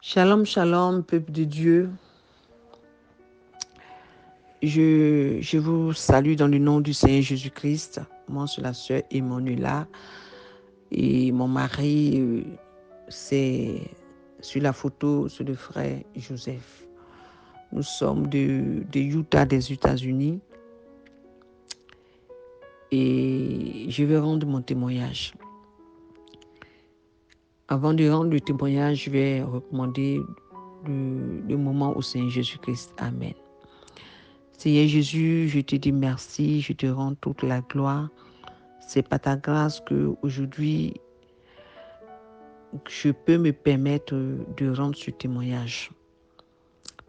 Shalom, shalom, peuple de Dieu. Je vous salue dans le nom du Seigneur Jésus-Christ. Moi, c'est la sœur Emmanuela. Et mon mari, c'est sur la photo, c'est le frère Joseph. Nous sommes de Utah, des États-Unis. Et je vais rendre mon témoignage. Avant de rendre le témoignage, je vais recommander le moment au Seigneur Jésus-Christ. Amen. Seigneur Jésus, je te dis merci, je te rends toute la gloire. C'est par ta grâce qu'aujourd'hui, je peux me permettre de rendre ce témoignage.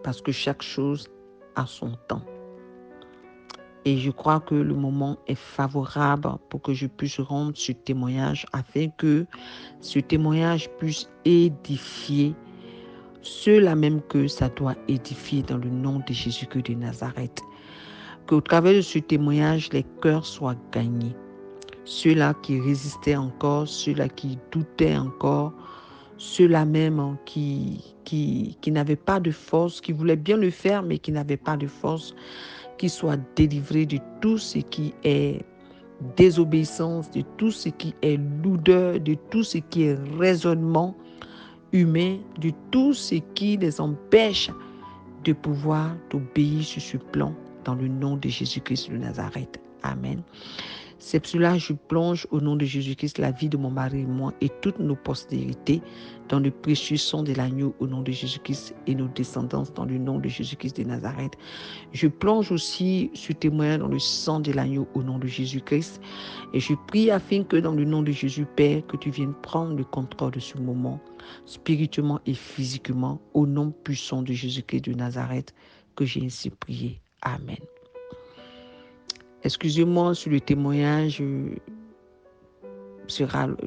Parce que chaque chose a son temps. Et je crois que le moment est favorable pour que je puisse rendre ce témoignage afin que ce témoignage puisse édifier ceux-là même que ça doit édifier dans le nom de Jésus-Christ de Nazareth. Qu'au travers de ce témoignage, les cœurs soient gagnés. Ceux-là qui résistaient encore, ceux-là qui doutaient encore, ceux-là même qui n'avaient pas de force, qui voulaient bien le faire, mais qui n'avaient pas de force, qui soient délivrés de tout ce qui est désobéissance, de tout ce qui est lourdeur, de tout ce qui est raisonnement humain, de tout ce qui les empêche de pouvoir t'obéir sur ce plan dans le nom de Jésus-Christ de Nazareth. Amen. C'est pour cela que je plonge au nom de Jésus-Christ la vie de mon mari et moi et toutes nos postérités dans le précieux sang de l'agneau au nom de Jésus-Christ et nos descendants dans le nom de Jésus-Christ de Nazareth. Je plonge aussi ce témoignage dans le sang de l'agneau au nom de Jésus-Christ et je prie afin que dans le nom de Jésus Père, que tu viennes prendre le contrôle de ce moment, spirituellement et physiquement, au nom puissant de Jésus-Christ de Nazareth, que j'ai ainsi prié. Amen. Excusez-moi si le témoignage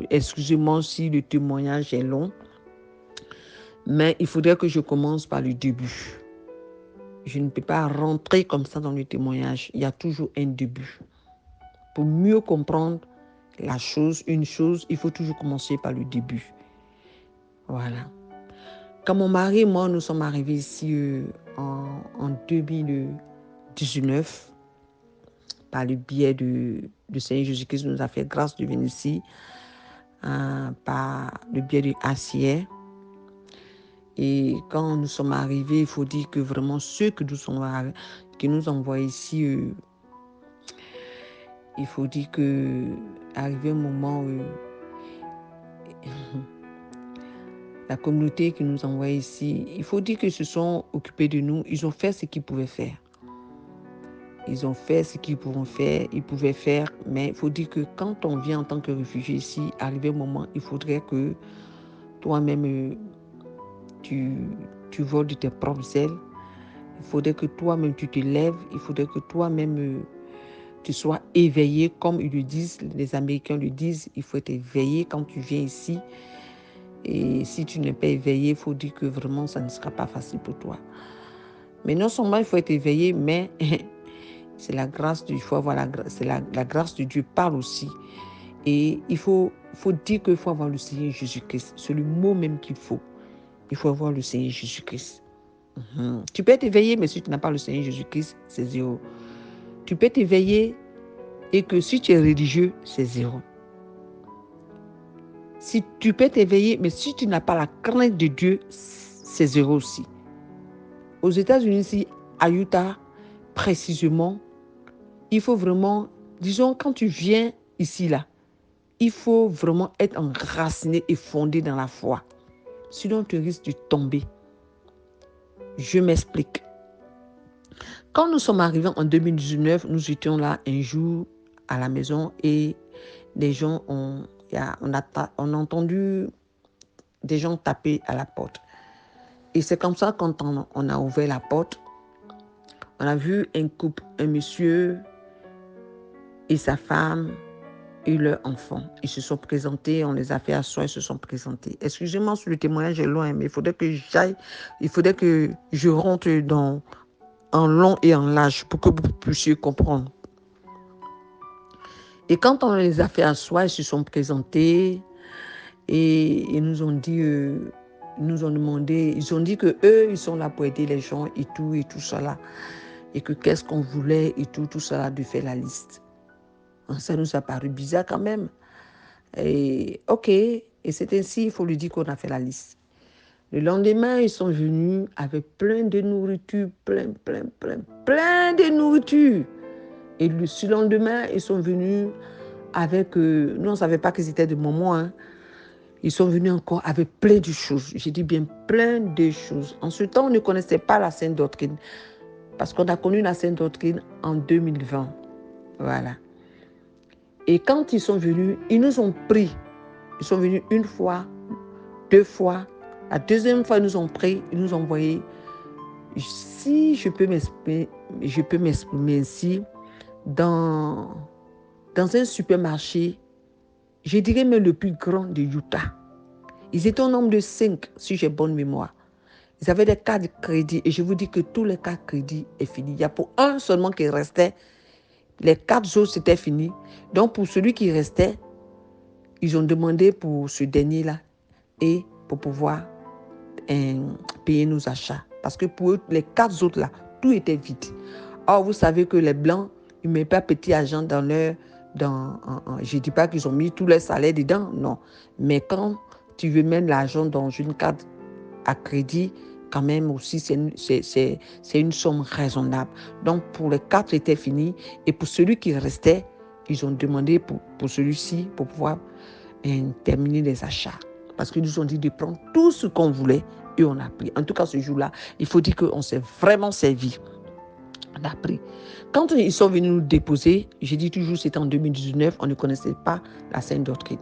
excusez-moi si le témoignage est long, mais il faudrait que je commence par le début. Je ne peux pas rentrer comme ça dans le témoignage. Il y a toujours un début. Pour mieux comprendre une chose, il faut toujours commencer par le début. Voilà. Quand mon mari et moi, nous sommes arrivés ici en 2019, par le biais de Seigneur Jésus-Christ nous a fait grâce de venir ici, par le biais de ACR. Et quand nous sommes arrivés, il faut dire que vraiment ceux qui nous envoient ici, il faut dire que arrivé un moment où la communauté qui nous envoie ici, il faut dire qu'ils se sont occupés de nous, ils ont fait ce qu'ils pouvaient faire. Ils ont fait ce qu'ils pouvaient faire, mais il faut dire que quand on vient en tant que réfugié ici, arrivé un moment, il faudrait que toi-même, tu voles de tes propres ailes. Il faudrait que toi-même, tu te lèves. Il faudrait que toi-même, tu sois éveillé, comme ils le disent, les Américains le disent. Il faut être éveillé quand tu viens ici. Et si tu n'es pas éveillé, il faut dire que vraiment, ça ne sera pas facile pour toi. Mais non seulement il faut être éveillé, mais c'est la grâce de Dieu. Il faut avoir la grâce de Dieu parle aussi. Et il faut dire qu'il faut avoir le Seigneur Jésus-Christ. C'est le mot même qu'il faut. Il faut avoir le Seigneur Jésus-Christ. Tu peux être éveillé, mais si tu n'as pas le Seigneur Jésus-Christ, c'est zéro. Tu peux t'éveiller et que si tu es religieux, c'est zéro. Si tu peux t'éveiller, mais si tu n'as pas la crainte de Dieu, c'est zéro aussi. Aux États-Unis, ici, à Utah, précisément, il faut vraiment, disons, quand tu viens ici, là, il faut vraiment être enraciné et fondé dans la foi. Sinon, tu risques de tomber. Je m'explique. Quand nous sommes arrivés en 2019, nous étions là un jour à la maison et des gens on a entendu des gens taper à la porte. Et c'est comme ça, quand on a ouvert la porte, on a vu un couple, un monsieur et sa femme et leur enfant. Ils se sont présentés, on les a fait asseoir, ils se sont présentés. Excusez-moi si le témoignage est loin, mais il faudrait que je rentre en long et en large pour que vous puissiez comprendre. Et quand on les a fait asseoir, ils se sont présentés et ils nous ont dit ils nous ont demandé, ils ont dit que eux, ils sont là pour aider les gens et tout cela. Et que qu'est-ce qu'on voulait et tout cela, de faire la liste. Ça nous a paru bizarre quand même. Et ok, et c'est ainsi, il faut lui dire qu'on a fait la liste. Le lendemain, ils sont venus avec plein de nourriture, plein de nourriture. Et le surlendemain, ils sont venus avec, nous on ne savait pas qu'ils étaient de Momo, hein. Ils sont venus encore avec plein de choses. J'ai dit bien plein de choses. En ce temps, on ne connaissait pas la Sainte Doctrine. Parce qu'on a connu la Sainte Doctrine en 2020. Voilà. Et quand ils sont venus, ils nous ont pris. Ils sont venus une fois, deux fois. La deuxième fois, ils nous ont pris, ils nous ont envoyé. Si je peux m'exprimer ainsi, dans un supermarché, je dirais même le plus grand de Utah. Ils étaient au nombre de 5, si j'ai bonne mémoire. Ils avaient des cartes de crédit et je vous dis que tous les cartes de crédit est fini. Il y a pour un seulement qui restait. Les 4 autres, c'était fini. Donc, pour celui qui restait, ils ont demandé pour ce dernier-là et pour pouvoir payer nos achats. Parce que pour eux, les 4 autres-là, tout était vide. Or, vous savez que les Blancs, ils ne mettent pas petit argent dans leur... je ne dis pas qu'ils ont mis tous les salaires dedans, non. Mais quand tu veux mettre l'argent dans une carte à crédit, quand même aussi, c'est une somme raisonnable. Donc, pour les 4, c'était fini. Et pour celui qui restait, ils ont demandé pour celui-ci, pour pouvoir terminer les achats. Parce qu'ils nous ont dit de prendre tout ce qu'on voulait et on a pris. En tout cas, ce jour-là, il faut dire qu'on s'est vraiment servi. On a pris. Quand ils sont venus nous déposer, j'ai dit toujours, c'était en 2019, on ne connaissait pas la Sainte Doctrine.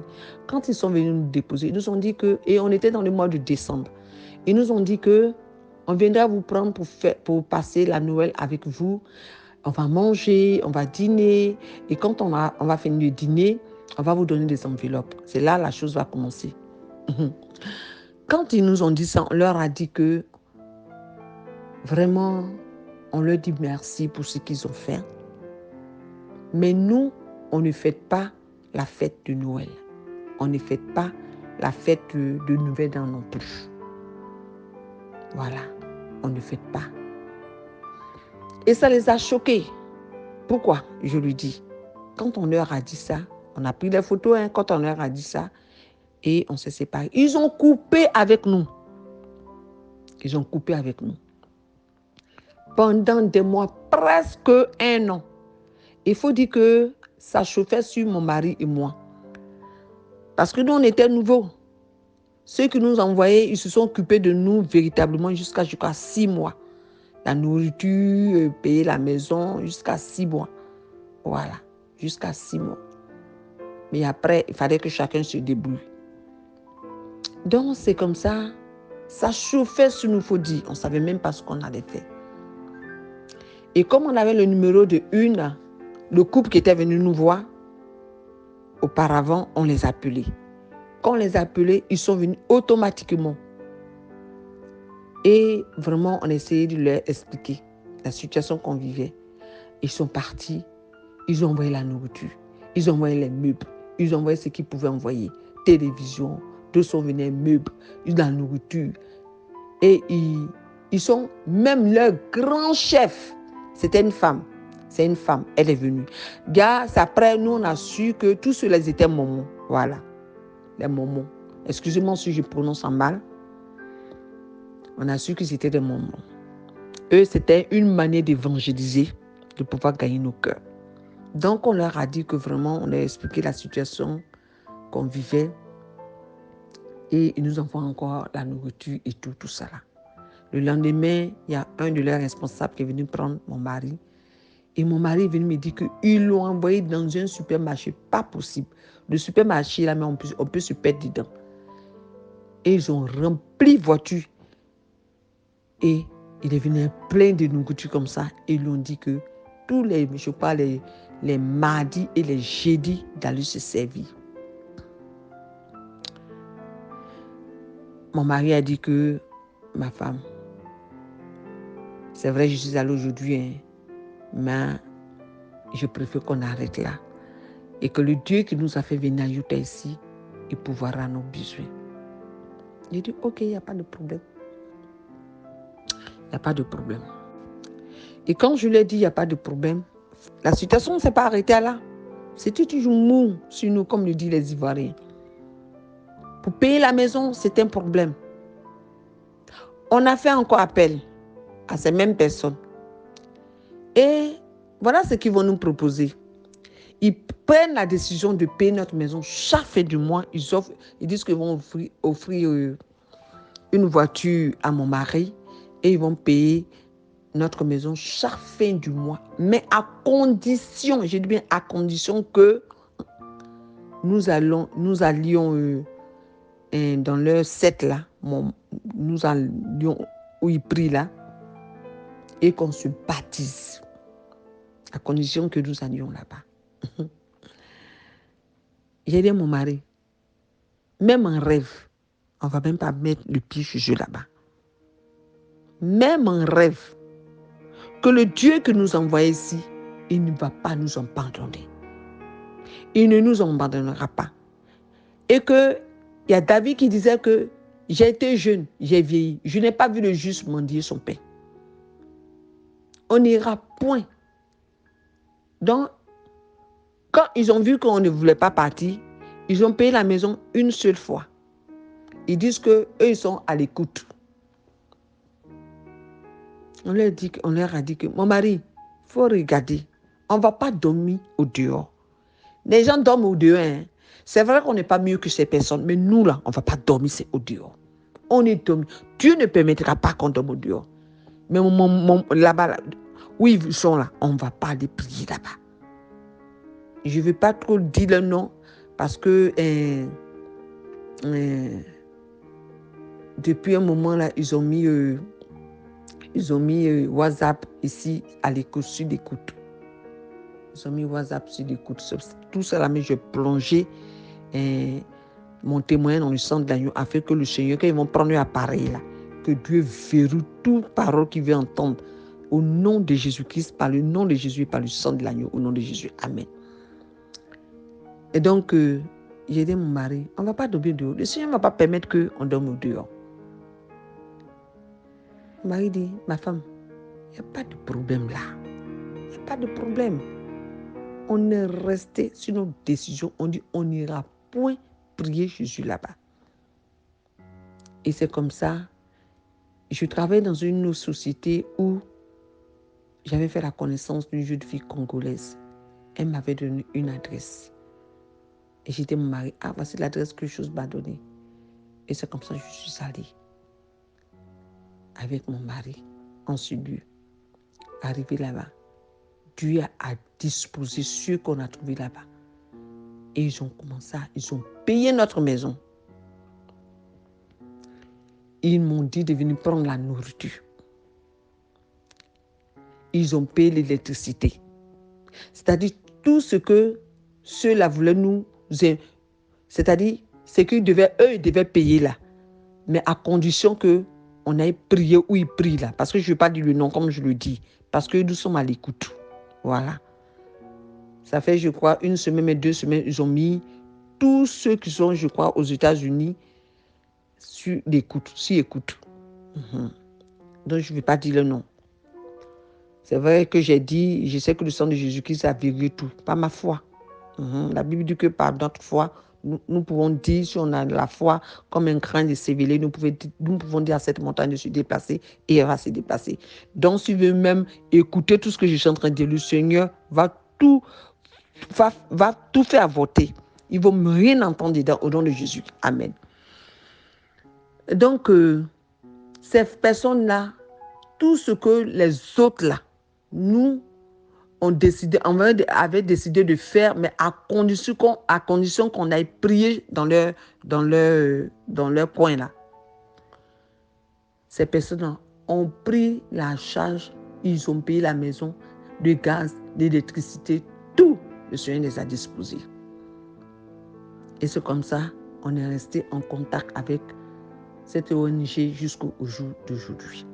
Quand ils sont venus nous déposer, ils nous ont dit que, et on était dans le mois de décembre, ils nous ont dit que on viendra vous prendre pour passer la Noël avec vous. On va manger, on va dîner. Et quand on va finir le dîner, on va vous donner des enveloppes. C'est là la chose va commencer. Quand ils nous ont dit ça, on leur a dit que vraiment, on leur dit merci pour ce qu'ils ont fait. Mais nous, on ne fête pas la fête de Noël. On ne fête pas la fête de Nouvel An non plus. Voilà, on ne fête pas. Et ça les a choqués. Pourquoi? Je lui dis. Quand on leur a dit ça, on a pris les photos, hein, quand on leur a dit ça, et on s'est séparés. Ils ont coupé avec nous. Ils ont coupé avec nous. Pendant des mois, presque 1 an. Il faut dire que ça chauffait sur mon mari et moi. Parce que nous, on était nouveaux. Ceux qui nous envoyaient, ils se sont occupés de nous véritablement jusqu'à 6 mois. La nourriture, payer la maison, jusqu'à 6 mois. Voilà, jusqu'à 6 mois. Mais après, il fallait que chacun se débrouille. Donc, c'est comme ça. Ça chauffait sur nous, il faut dire. On ne savait même pas ce qu'on allait faire. Et comme on avait le numéro de le couple qui était venu nous voir, auparavant, on les appelait. Quand on les appelait, ils sont venus automatiquement. Et vraiment, on essayait de leur expliquer la situation qu'on vivait. Ils sont partis, ils ont envoyé la nourriture, ils ont envoyé les meubles, ils ont envoyé ce qu'ils pouvaient envoyer. Télévision, d'autres sont venus meubles, la nourriture. Et ils sont, même leur grand chef, c'était une femme. C'est une femme, elle est venue. Gars, après, nous, on a su que tous ceux-là étaient momos. Voilà, les momos. Excusez-moi si je prononce en mal. On a su qu'ils étaient des momos. Eux, c'était une manière d'évangéliser, de pouvoir gagner nos cœurs. Donc, on leur a dit que vraiment, on a expliqué la situation qu'on vivait. Et ils nous envoient encore la nourriture et tout ça là. Le lendemain, il y a un de leurs responsables qui est venu prendre mon mari. Et mon mari est venu me dire qu'ils l'ont envoyé dans un supermarché. Pas possible. Le supermarché, là, mais on peut se perdre dedans. Et ils ont rempli voiture. Et il est venu plein de nourriture comme ça. Et ils lui ont dit que tous les, je crois, les mardis et les jeudis, d'aller se servir. Mon mari a dit que ma femme, c'est vrai, je suis allée aujourd'hui, hein, mais je préfère qu'on arrête là. Et que le Dieu qui nous a fait venir à Utah ici, il pourvoira nos besoins. J'ai dit, ok, il n'y a pas de problème. Il n'y a pas de problème. Et quand je lui ai dit, il n'y a pas de problème, la situation ne s'est pas arrêtée là. C'était toujours mou sur nous, comme le disent les Ivoiriens. Pour payer la maison, c'est un problème. On a fait encore appel à ces mêmes personnes. Et voilà ce qu'ils vont nous proposer. Ils prennent la décision de payer notre maison chaque fin du mois. Ils disent qu'ils vont offrir une voiture à mon mari et ils vont payer notre maison chaque fin du mois. Mais à condition, je dis bien à condition que nous allions dans leur set là, nous allions où ils prient là, et qu'on se baptise. À condition que nous allions là-bas. J'ai dit à mon mari, même en rêve, on ne va même pas mettre le pied chez eux là-bas. Même en rêve, que le Dieu que nous envoie ici, il ne va pas nous abandonner. Il ne nous abandonnera pas. Et qu'il y a David qui disait que j'ai été jeune, j'ai vieilli. Je n'ai pas vu le juste mendier son pain. On n'ira point. Donc, quand ils ont vu qu'on ne voulait pas partir, ils ont payé la maison une seule fois. Ils disent qu'eux, ils sont à l'écoute. On leur a dit que, mon mari, il faut regarder. On ne va pas dormir au dehors. Les gens dorment au dehors. Hein. C'est vrai qu'on n'est pas mieux que ces personnes, mais nous, là, on ne va pas dormir au dehors. On est dormi. Dieu ne permettra pas qu'on dorme au dehors. Mais là-bas, où ils sont là, on ne va pas aller prier là-bas. Je ne vais pas trop dire le nom parce que depuis un moment, là, ils ont mis WhatsApp ici à l'écoute, sur l'écoute. Ils ont mis WhatsApp sur l'écoute. Tout ça là, mais je plongeais mon témoin dans le sang de l'agneau afin que le Seigneur, quand ils vont prendre l'appareil là, que Dieu verrouille toute parole qu'il veut entendre au nom de Jésus-Christ, par le nom de Jésus et par le sang de l'agneau, au nom de Jésus. Amen. Et donc, j'ai dit à mon mari, on ne va pas dormir dehors. Le Seigneur ne va pas permettre qu'on dorme dehors. Mon mari dit, ma femme, il n'y a pas de problème là. Il n'y a pas de problème. On est resté sur nos décisions. On dit, on n'ira point prier Jésus là-bas. Et c'est comme ça. Je travaillais dans une société où j'avais fait la connaissance d'une jeune fille congolaise. Elle m'avait donné une adresse. Et j'ai dit à mon mari, voici l'adresse que chose m'a donnée. Et c'est comme ça que je suis allée avec mon mari en ce lieu. Arrivé là-bas, Dieu a disposé ceux qu'on a trouvés là-bas. Et ils ont commencé, ils ont payé notre maison. Ils m'ont dit de venir prendre la nourriture. Ils ont payé l'électricité. C'est-à-dire tout ce que ceux-là voulaient nous... C'est-à-dire ce qu'ils devaient, eux, ils devaient payer là. Mais à condition qu'on aille prier où ils prient là. Parce que je ne vais pas dire le nom comme je le dis. Parce que nous sommes à l'écoute. Voilà. Ça fait, je crois, 1 semaine et 2 semaines, ils ont mis tous ceux qui sont, je crois, aux États-Unis sur l'écoute, sur écoute. Donc, je ne vais pas dire le nom. C'est vrai que j'ai dit, je sais que le sang de Jésus-Christ a viré tout, pas ma foi. La Bible dit que par notre foi, nous pouvons dire, si on a la foi comme un cran de sévélé, nous pouvons dire à cette montagne de se déplacer et elle va se déplacer. Donc, si vous même écouter tout ce que je suis en train de dire, le Seigneur va tout faire avorter. Ils ne vont rien entendre dedans au nom de Jésus. Amen. Donc, ces personnes-là, tout ce que les autres là, nous, avaient décidé de faire, mais à condition qu'on aille prier dans leur coin là. Ces personnes ont pris la charge, ils ont payé la maison, le gaz, l'électricité, tout. Le Seigneur les a disposés. Et c'est comme ça, on est resté en contact avec cette ONG jusqu'au jour d'aujourd'hui.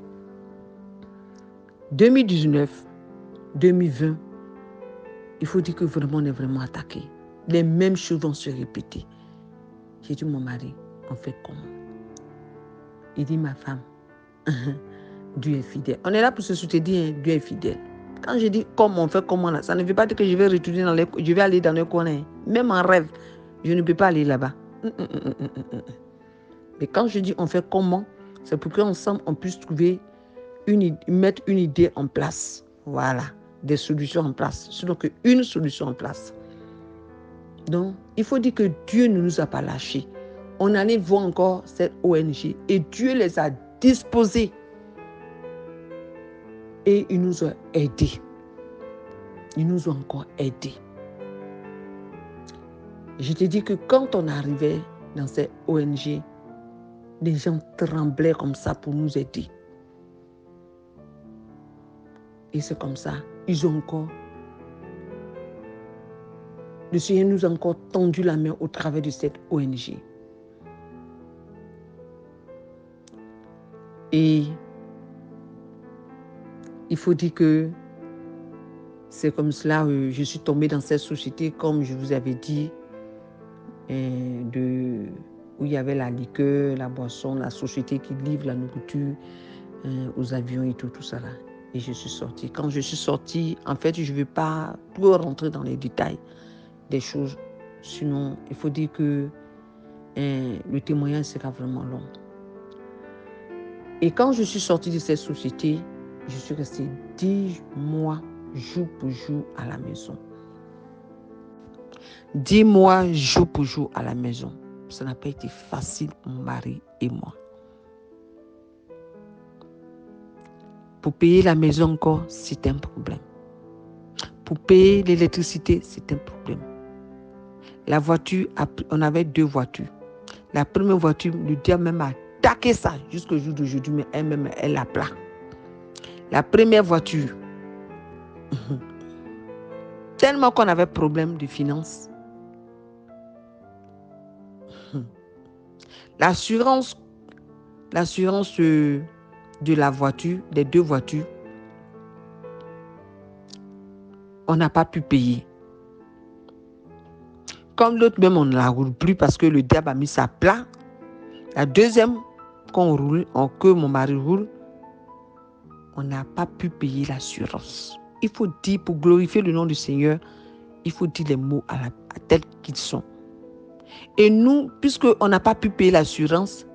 2019, 2020, il faut dire que vraiment, on est vraiment attaqué. Les mêmes choses vont se répéter. J'ai dit, mon mari, on fait comment? Il dit, ma femme, Dieu est fidèle. On est là pour se soutenir, hein, Dieu est fidèle. Quand je dis comment on fait, comment là, ça ne veut pas dire que je vais retourner je vais aller dans le coin. Hein. Même en rêve, je ne peux pas aller là-bas. Mais quand je dis on fait comment, c'est pour qu'ensemble on puisse trouver mettre une idée en place. Voilà, des solutions en place. Sinon qu'une solution en place. Donc, il faut dire que Dieu ne nous a pas lâchés. On allait voir encore cette ONG et Dieu les a disposés. Et ils nous ont aidés. Ils nous ont encore aidés. Je te dis que quand on arrivait dans cette ONG, les gens tremblaient comme ça pour nous aider. Et c'est comme ça, ils ont encore... Le Seigneur nous a encore tendu la main au travers de cette ONG. Et il faut dire que c'est comme cela que je suis tombée dans cette société, comme je vous avais dit, où il y avait la liqueur, la boisson, la société qui livre la nourriture aux avions et tout ça là. Et je suis sortie. Quand je suis sortie, en fait, je ne vais pas trop rentrer dans les détails des choses. Sinon, il faut dire que le témoignage sera vraiment long. Et quand je suis sortie de cette société, je suis restée 10 mois, jour pour jour, à la maison. 10 mois, jour pour jour, à la maison. Ça n'a pas été facile pour mon mari et moi. Pour payer la maison encore, c'est un problème. Pour payer l'électricité, c'est un problème. La voiture, on avait 2 voitures. La première voiture, le diable même a attaqué ça jusqu'au jour d'aujourd'hui, mais elle-même, elle l'a plat. La première voiture, tellement qu'on avait problème de finances. L'assurance de la voiture, des 2 voitures, on n'a pas pu payer. Comme l'autre même, on ne la roule plus parce que le diable a mis ça plat. La deuxième qu'on roule, que mon mari roule, on n'a pas pu payer l'assurance. Il faut dire, pour glorifier le nom du Seigneur, il faut dire les mots à tels qu'ils sont. Et nous, puisqu'on n'a pas pu payer l'assurance,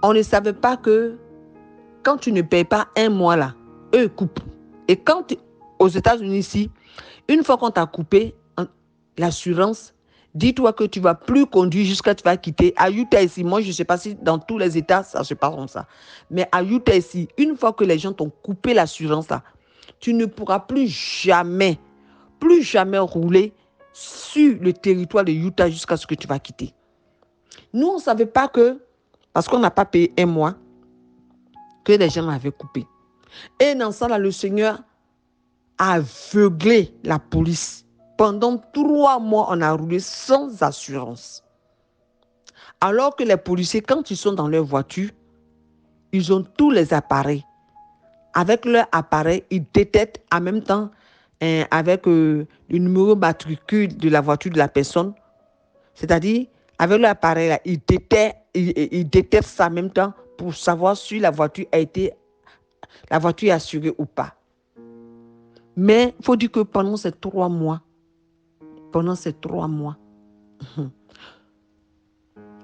on ne savait pas que quand tu ne payes pas un mois là, eux coupent. Et quand aux États-Unis ici, une fois qu'on t'a coupé l'assurance, dis-toi que tu ne vas plus conduire jusqu'à ce que tu vas quitter. À Utah ici, moi je ne sais pas si dans tous les États ça se passe comme ça. Mais à Utah ici, une fois que les gens t'ont coupé l'assurance là, tu ne pourras plus jamais rouler sur le territoire de Utah jusqu'à ce que tu vas quitter. Nous, on ne savait pas que, parce qu'on n'a pas payé un mois, que les gens m'avaient coupé. Et dans ça, là, le Seigneur a aveuglé la police. Pendant 3 mois, on a roulé sans assurance. Alors que les policiers, quand ils sont dans leur voiture, ils ont tous les appareils. Avec leur appareil, ils détectent en même temps, avec le numéro matricule de la voiture de la personne. C'est-à-dire, avec leur appareil, là, ils détectent ça en même temps pour savoir si la voiture est assurée ou pas. Mais il faut dire que pendant ces 3 mois,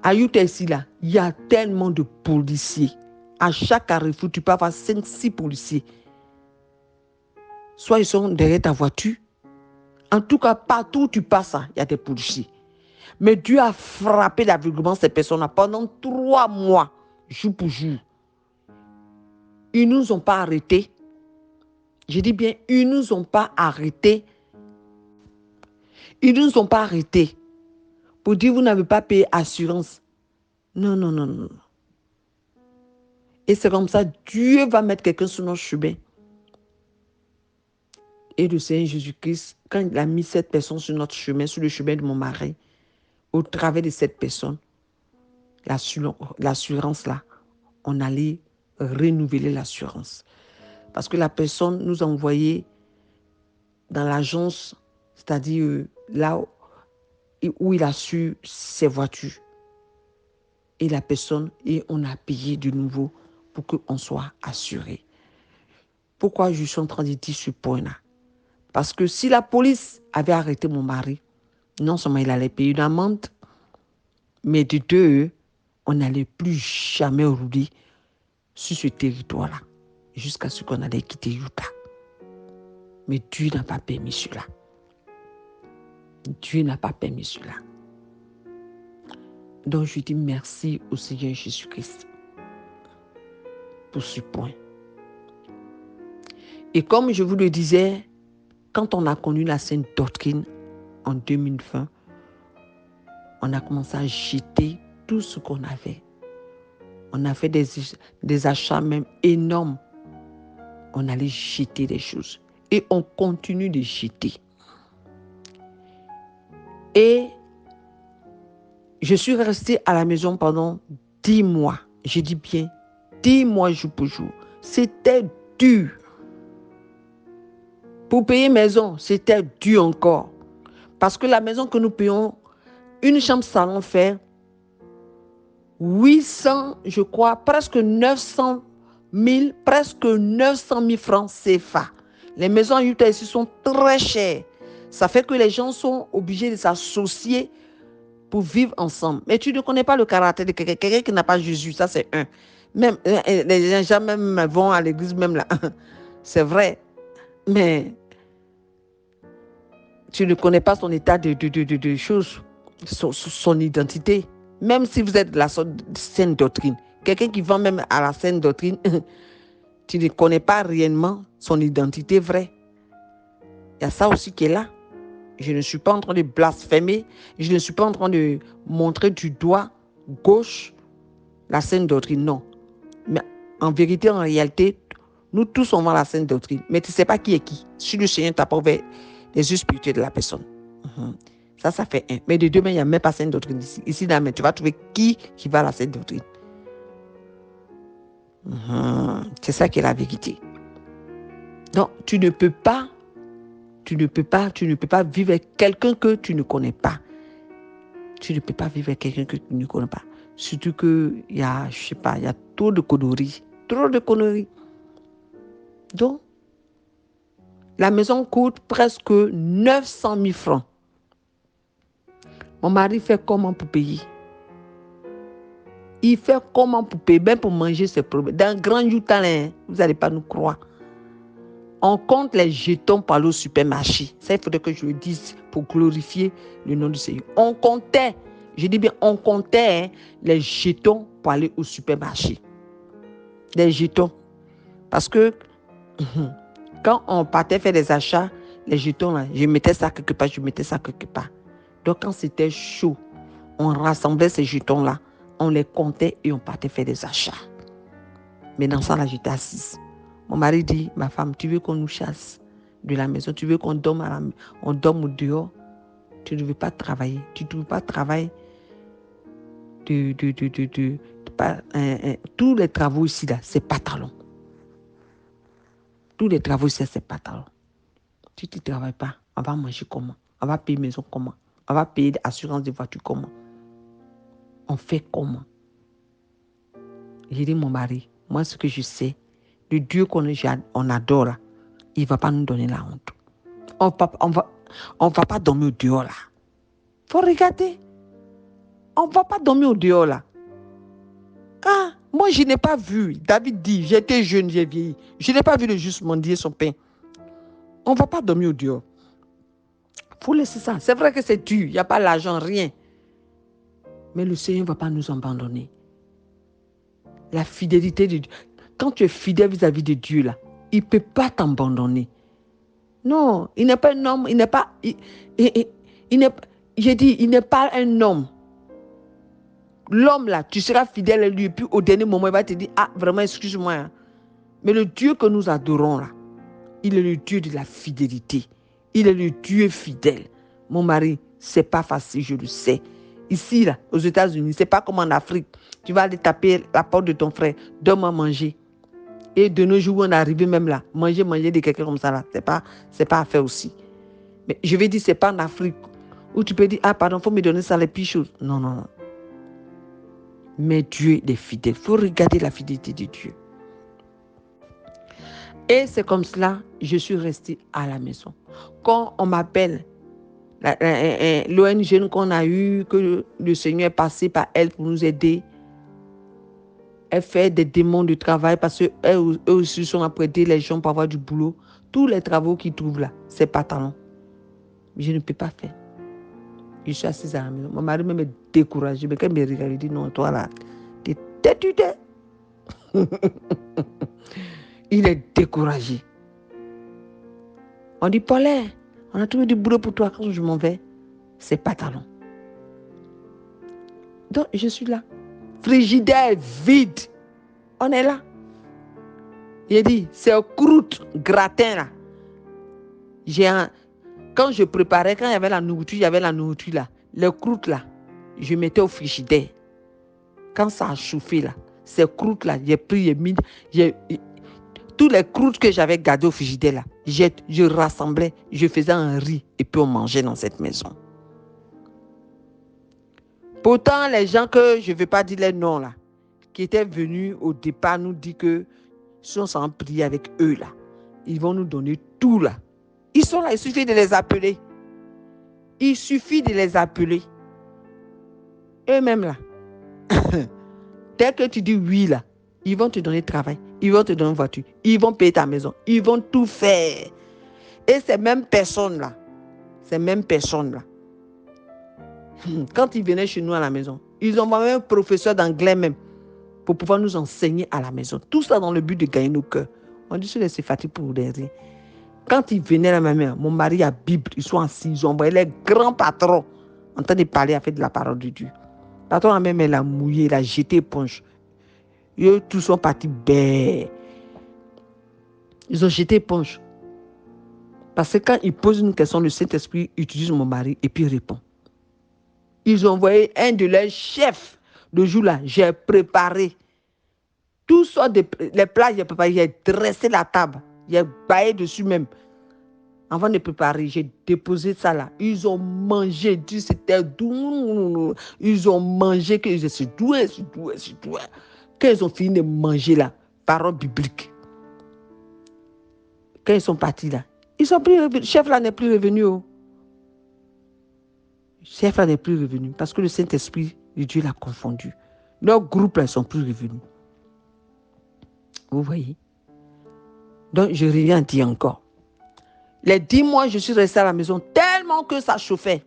à Utah ici, là, il y a tellement de policiers. À chaque carrefour, tu peux avoir 5-6 policiers. Soit ils sont derrière ta voiture. En tout cas, partout où tu passes, il y a des policiers. Mais Dieu a frappé d'aveuglement ces personnes-là pendant 3 mois, jour pour jour. Ils ne nous ont pas arrêtés. Je dis bien, ils ne nous ont pas arrêtés. Ils ne nous ont pas arrêtés pour dire vous n'avez pas payé assurance. Non, non, non, non. Et c'est comme ça, Dieu va mettre quelqu'un sur notre chemin. Et le Seigneur Jésus-Christ, quand il a mis cette personne sur notre chemin, sur le chemin de mon mari, au travers de cette personne, l'assurance là, on allait renouveler l'assurance. Parce que la personne nous a envoyé dans l'agence, c'est-à-dire là où il assure ses voitures. et la personne, et on a payé de nouveau pour qu'on soit assuré. Pourquoi je suis en train de dire ce point-là? Parce que si la police avait arrêté mon mari, non seulement il allait payer une amende, mais de deux, on n'allait plus jamais rouler sur ce territoire-là, jusqu'à ce qu'on allait quitter Utah. Mais Dieu n'a pas permis cela. Dieu n'a pas permis cela. Donc je dis merci au Seigneur Jésus-Christ pour ce point. Et comme je vous le disais, quand on a connu la sainte doctrine en 2020, on a commencé à jeter tout ce qu'on avait. On a fait des achats même énormes. On allait jeter des choses. Et on continue de jeter. Et je suis restée à la maison pendant 10 mois. Je dis bien 10 mois jour pour jour. C'était dur. Pour payer maison, c'était dur encore. Parce que la maison que nous payons, une chambre salon fait 800, je crois, presque 900 000, presque 900 000 francs CFA. Les maisons à Utah ici sont très chères. Ça fait que les gens sont obligés de s'associer pour vivre ensemble. Mais tu ne connais pas le caractère de quelqu'un qui n'a pas Jésus, ça c'est un. Même les gens même vont à l'église même là. C'est vrai. Mais tu ne connais pas son état de choses, son identité. Même si vous êtes de la sainte doctrine, quelqu'un qui vend même à la sainte doctrine, tu ne connais pas réellement son identité vraie. Il y a ça aussi qui est là. Je ne suis pas en train de blasphémer. Je ne suis pas en train de montrer du doigt gauche la sainte doctrine. Non. Mais en vérité, en réalité, nous tous, on vend la sainte doctrine. Mais tu ne sais pas qui est qui. Si le Seigneur t'a pas ouvert les yeux spirituels de la personne. Ça fait un. Mais de deux, il n'y a même pas sainte doctrine ici. Ici, là, tu vas trouver qui va à la sainte doctrine. C'est ça qui est la vérité. Donc, tu ne peux pas vivre avec quelqu'un que tu ne connais pas. Tu ne peux pas vivre avec quelqu'un que tu ne connais pas. Surtout qu'il y a, je sais pas, il y a trop de conneries. Trop de conneries. Donc, la maison coûte presque 900 000 francs. Mon mari fait comment pour payer? Il fait comment pour payer? Même pour manger, c'est problème. Dans Grand Utah, vous n'allez pas nous croire. On compte les jetons pour aller au supermarché. Ça, il faudrait que je le dise pour glorifier le nom du Seigneur. On comptait, je dis bien, on comptait les jetons pour aller au supermarché. Les jetons. Parce que quand on partait faire des achats, les jetons, là, je mettais ça quelque part, Donc, quand c'était chaud, on rassemblait ces jetons-là, on les comptait et on partait faire des achats. Mais dans ça, là, j'étais assise. Mon mari dit, ma femme, tu veux qu'on nous chasse de la maison? Tu veux qu'on dorme, on dorme au dehors? Tu ne veux pas travailler. Tu ne veux pas travailler tous les travaux ici, là, c'est pantalon. Tous les travaux ici, c'est pantalon. Tu ne travailles pas. On va manger comment? On va payer maison comment? On va payer l'assurance de voiture comment? On fait comment? J'ai dit, mon mari, moi, ce que je sais, le Dieu qu'on adore, là, il ne va pas nous donner la honte. On va pas dormir au dehors, là. Faut regarder. On ne va pas dormir au dehors, là. Ah, moi, je n'ai pas vu. David dit, j'étais jeune, j'ai vieilli. Je n'ai pas vu le juste mendier son pain. On ne va pas dormir au dehors. Il faut laisser ça. C'est vrai que c'est dur. Il n'y a pas l'argent, rien. Mais le Seigneur ne va pas nous abandonner. La fidélité de Dieu. Quand tu es fidèle vis-à-vis de Dieu, là, il ne peut pas t'abandonner. Non, il n'est pas un homme. Il n'est pas... J'ai dit, il n'est pas un homme. L'homme là, tu seras fidèle à lui et puis au dernier moment, il va te dire, ah, vraiment, excuse-moi. Hein. Mais le Dieu que nous adorons là, il est le Dieu de la fidélité. Il est le Dieu fidèle. Mon mari, c'est pas facile, je le sais. Ici, là, aux États-Unis, c'est pas comme en Afrique. Tu vas aller taper la porte de ton frère, donne-moi manger. Et de nos jours, on est arrivé même là, manger de quelqu'un comme ça là, c'est pas à faire aussi. Mais je vais dire, c'est pas en Afrique où tu peux dire, ah pardon, faut me donner ça les pires choses. Non. Mais Dieu est fidèle. Il faut regarder la fidélité de Dieu. Et c'est comme cela, je suis restée à la maison. Quand on m'appelle, l'ONG qu'on a eu, que le Seigneur est passé par elle pour nous aider, elle fait des démons de travail parce qu'eux aussi sont apprêtés les gens pour avoir du boulot. Tous les travaux qu'ils trouvent là, c'est pas talent. Je ne peux pas faire. Je suis assise à la maison. Mon mari me découragé. Mais quand il me regarde, il dit non, toi là, t'es têtu. Il est découragé. On dit, Paulin, on a trouvé du boulot pour toi. Quand je m'en vais, c'est pas talent. Donc, je suis là. Frigidaire vide. On est là. Il dit, c'est croûte, gratin là. Quand je préparais, quand il y avait la nourriture, là. Les croûtes là, je mettais au frigidaire. Quand ça a chauffé là, ces croûtes là, j'ai pris, tous les croûtes que j'avais gardées au frigidaire là, je rassemblais, je faisais un riz et puis on mangeait dans cette maison. Pourtant, les gens que je ne vais pas dire les noms là, qui étaient venus au départ nous dire que si on s'en prie avec eux là, ils vont nous donner tout là. Ils sont là, il suffit de les appeler. Il suffit de les appeler. Eux-mêmes là. Dès que tu dis oui là, ils vont te donner travail, ils vont te donner une voiture, ils vont payer ta maison, ils vont tout faire. Et ces mêmes personnes là, quand ils venaient chez nous à la maison, ils ont même un professeur d'anglais même pour pouvoir nous enseigner à la maison. Tout ça dans le but de gagner nos cœurs. On dit c'est fatigué pour des rien. Quand ils venaient à ma mère, mon mari a Bible, ils sont assis, ils ont envoyé les grands patrons en train de parler avec de la parole de Dieu. Le patron même, elle a mouillé, il a jeté éponge. Eux, tous sont partis bêts. Ils ont jeté éponge. Parce que quand ils posent une question, le Saint-Esprit utilise mon mari et puis il répond. Ils ont envoyé un de leurs chefs. Le jour-là, j'ai préparé tout ça, les plats, j'ai préparé, j'ai dressé la table, j'ai baillé dessus même. Avant de préparer, j'ai déposé ça là. Ils ont mangé, c'était doux. Ils ont mangé, que c'est doué. Quand ils ont fini de manger là, parole biblique. Quand ils sont partis là, le chef là n'est plus revenu. Le chef là n'est plus revenu parce que le Saint-Esprit de Dieu l'a confondu. Leurs groupes là, ils sont plus revenus. Vous voyez? Donc, je reviens dire encore. Les 10 mois, je suis restée à la maison tellement que ça chauffait.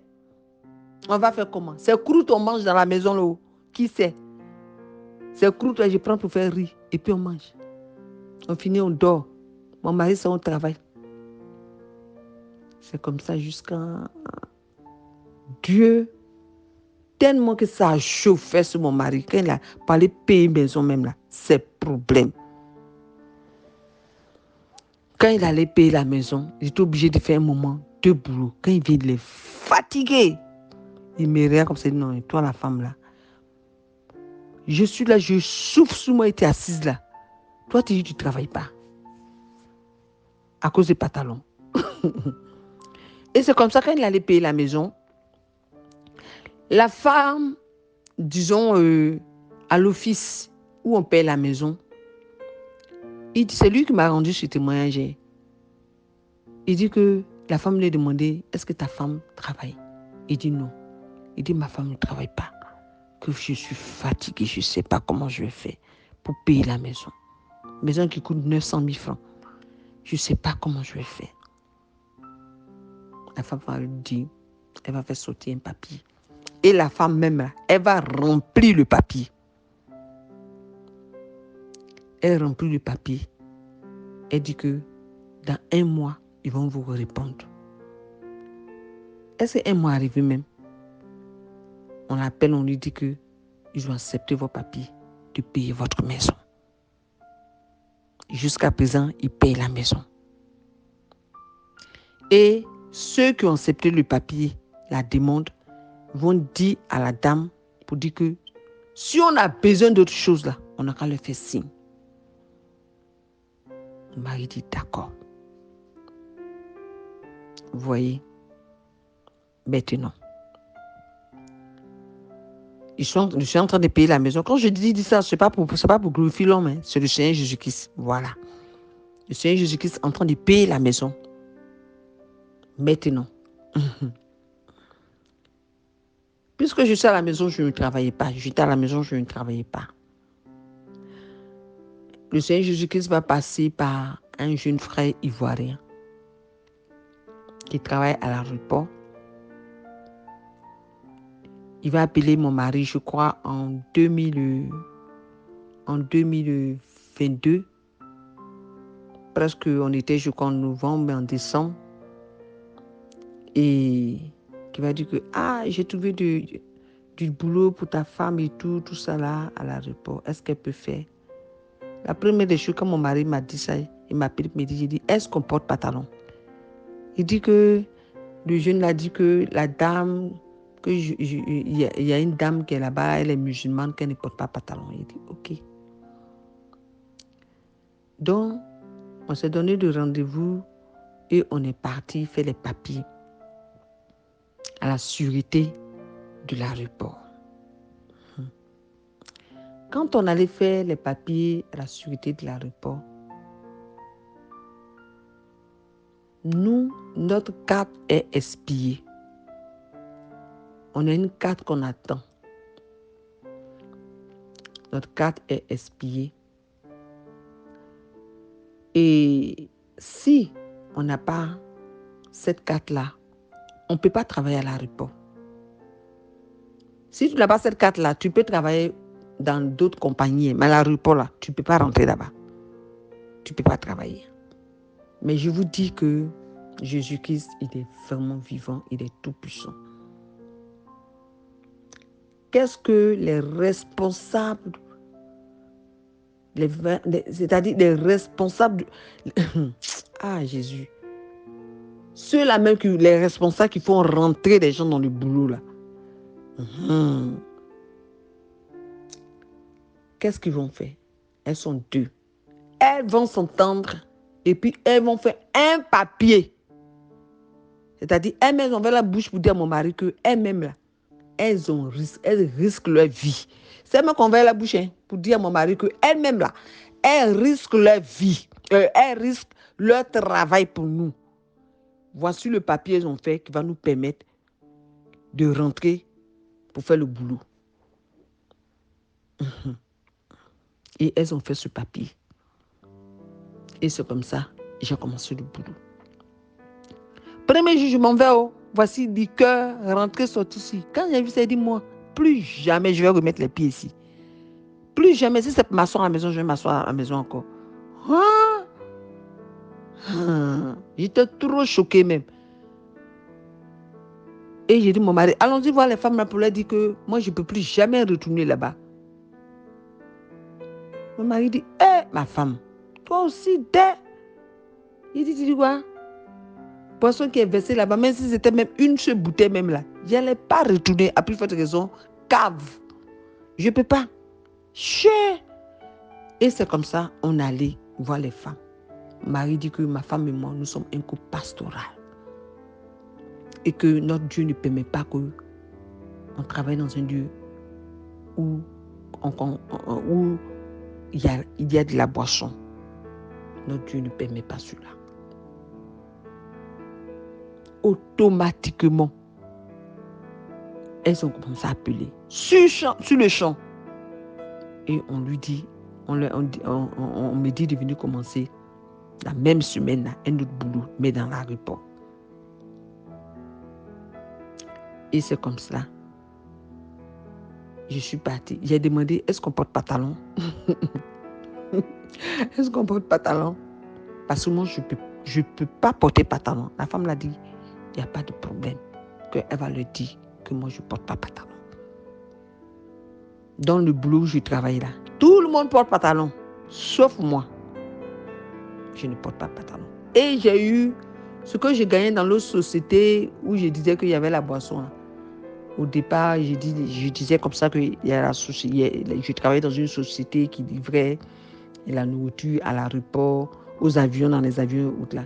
On va faire comment? Ces croûtes, on mange dans la maison là. Qui sait? Ces croûtes là, je prends pour faire riz et puis on mange. On finit, on dort. Mon mari, c'est au travail. C'est comme ça jusqu'à Dieu. Tellement que ça a chauffé sur mon mari. Quand il a parlé payer maison même là, c'est problème. Quand il allait payer la maison, j'étais obligé de faire un moment de boulot. Quand il vient de les fatiguer, il me regarde comme ça, non, toi la femme là. Je suis là, je souffle sous moi et tu es assise là. Toi, tu dis tu ne travailles pas. À cause des pantalons. Et c'est comme ça, quand il allait payer la maison, la femme, disons, à l'office où on paye la maison, c'est lui qui m'a rendu ce témoignage. Il dit que la femme lui a demandé, est-ce que ta femme travaille? Il dit non. Il dit, ma femme ne travaille pas. Que je suis fatiguée, je ne sais pas comment je vais faire pour payer la maison. Maison qui coûte 900 000 francs. Je ne sais pas comment je vais faire. La femme va lui dire, elle va faire sauter un papier. Et la femme même, elle va remplir le papier. Elle remplit le papier. Elle dit que dans 1 mois, ils vont vous répondre. Est-ce qu'un mois arrivé même? On l'appelle, on lui dit que ils ont accepté vos papiers de payer votre maison. Jusqu'à présent, ils payent la maison. Et ceux qui ont accepté le papier, la demande, vont dire à la dame pour dire que si on a besoin d'autre chose là, on n'a qu'à le faire signe. Le mari dit d'accord. Vous voyez? Maintenant, je suis en train de payer la maison. Quand je dis ça, ce n'est pas pour glorifier l'homme, hein, c'est le Seigneur Jésus-Christ. Voilà. Le Seigneur Jésus-Christ est en train de payer la maison. Maintenant. Puisque je suis à la maison, je ne travaillais pas. J'étais à la maison, je ne travaillais pas. Le Seigneur Jésus-Christ va passer par un jeune frère ivoirien qui travaille à l'aéroport. Il va appeler mon mari, je crois, en 2022. Presque, on était, je crois, en novembre, mais en décembre. Et qui va dire que, j'ai trouvé du boulot pour ta femme et tout ça là, à l'aéroport. Est-ce qu'elle peut faire? La première des choses, quand mon mari m'a dit ça, il m'a appelé, j'ai dit, est-ce qu'on porte pantalon? Il dit que, le jeune l'a dit que la dame, il y a une dame qui est là-bas, elle est musulmane, qu'elle ne porte pas pantalon. Il dit, ok. Donc, on s'est donné de rendez-vous et on est parti faire les papiers à la sûreté de l'aéroport. Quand on allait faire les papiers à la sûreté de l'aéroport, notre carte est expirée. On a une carte qu'on attend. Notre carte est expirée. Et si on n'a pas cette carte-là, on ne peut pas travailler à l'aéroport. Si tu n'as pas cette carte-là, tu peux travailler dans d'autres compagnies, mais à l'aéroport, là, tu ne peux pas rentrer là-bas. Tu ne peux pas travailler. Mais je vous dis que Jésus-Christ, il est vraiment vivant, il est tout puissant. Qu'est-ce que les responsables, c'est-à-dire les responsables, Jésus, ceux-là même, les responsables qui font rentrer les gens dans le boulot, là, qu'est-ce qu'ils vont faire? Elles sont deux. Elles vont s'entendre et puis elles vont faire un papier. C'est-à-dire, elles-mêmes ont ouvert la bouche pour dire à mon mari qu'elles-mêmes, là, elles risquent leur vie. C'est elles-mêmes qui ont ouvert la bouche pour dire à mon mari qu'elles-mêmes, là, elles risquent leur vie. Elles risquent leur travail pour nous. Voici le papier qu'elles ont fait qui va nous permettre de rentrer pour faire le boulot. Et elles ont fait ce papier. Et c'est comme ça que j'ai commencé le boulot. Premier jour, je m'en vais. Voici liqueur, rentrer, sortir ici. Quand j'ai vu ça, j'ai dit, moi, plus jamais je vais remettre les pieds ici. Plus jamais, si c'est pour m'asseoir à la maison, je vais m'asseoir à la maison encore. J'étais trop choquée même. Et j'ai dit à mon mari, allons-y voir les femmes là pour leur dire que moi, je ne peux plus jamais retourner là-bas. Mon mari dit, ma femme, toi aussi, il dit, tu dis quoi? Poisson qui est versé là-bas, même si c'était même une seule bouteille même là, je n'allais pas retourner à plus forte raison, cave. Je ne peux pas. Et c'est comme ça, on allait voir les femmes. Marie dit que ma femme et moi, nous sommes un couple pastoral. Et que notre Dieu ne permet pas qu'on travaille dans un lieu où il y a de la boisson. Notre Dieu ne permet pas cela. Automatiquement, elles ont commencé à appeler sur le champ. Et on lui dit, on me dit de venir commencer la même semaine là, un autre boulot, mais dans l'aéroport. Et c'est comme ça. Je suis partie. J'ai demandé, est-ce qu'on porte pantalon? Est-ce qu'on porte pantalon? Parce que moi, je peux pas porter pantalon. La femme l'a dit, il n'y a pas de problème. Qu'elle va le dire que moi, je ne porte pas pantalon. Dans le boulot où je travaille là, tout le monde porte pantalon, sauf moi. Je ne porte pas pantalon. Et j'ai eu ce que j'ai gagné dans l'autre société où je disais qu'il y avait la boisson. Là. Au départ, je disais comme ça que je travaillais dans une société qui livrait la nourriture à l'aéroport, aux avions, dans les avions là.